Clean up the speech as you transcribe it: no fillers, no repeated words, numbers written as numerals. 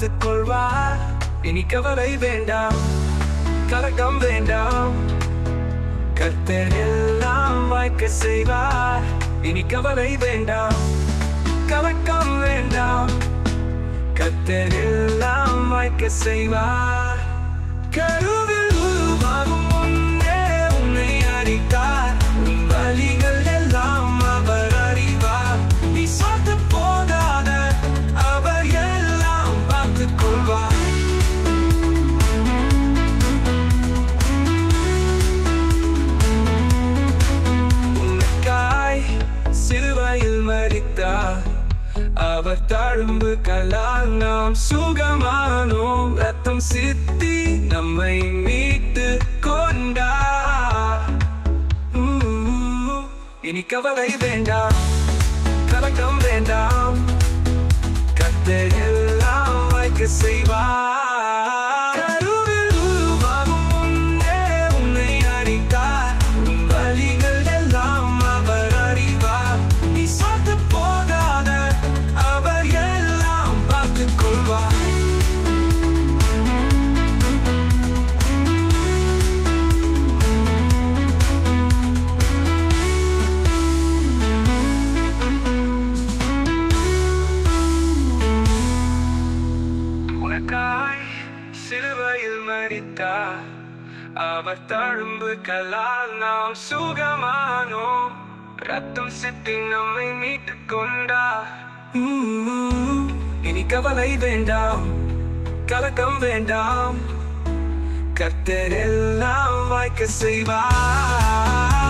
பார்த்துக் கொள்வார். இனி கவலை வேண்டாம், கலக்கம் வேண்டாம், கர்த்தர் எல்லாம் வாய்க்க செய்வார். இனி கவலை வேண்டாம், கலக்கம் வேண்டாம், கர்த்தர் எல்லாம் வாய்க்க செய்வார். கருவில் உருவாகும் முன்னே உன்னை அறிந்தார். உன் வழிகள் எல்லாம் அவர் அறிவார். நீ சாத்து போகாத, அவர் எல்லாம் பார்த்துக் கொள்வார். உனக்காய் சிலுவையில் மரித்தார். அவர் தழும்புகளால் நாம் சுகமானோம். ரத்தம் சிந்தி நம்மை மீட்டு கொண்டார். இனி கவலை வேண்டாம், கலக்கம் வேண்டாம், கர்த்தர் எல்லாம் வாய்க்க செய்வார். கருவில் உருவாகும் முன்னே உன்னை அறிந்தார். உன் வழிகள் எல்லாம் அவர் அறிவார். நீ சாத்து போகாத, அவர் எல்லாம் பார்த்துக் கொள்வார். உனக்காய் சிலுவையில் மரித்தார். அவர் தழும்புகளால் நாம் சுகமானோம். ரத்தம் சிந்தி நம்மை மீட்டுக் கொண்டார். இனி கவலை வேண்டாம், கலக்கம் வேண்டாம், கர்த்தர் எல்லாம் வாய்க்க செய்வார்.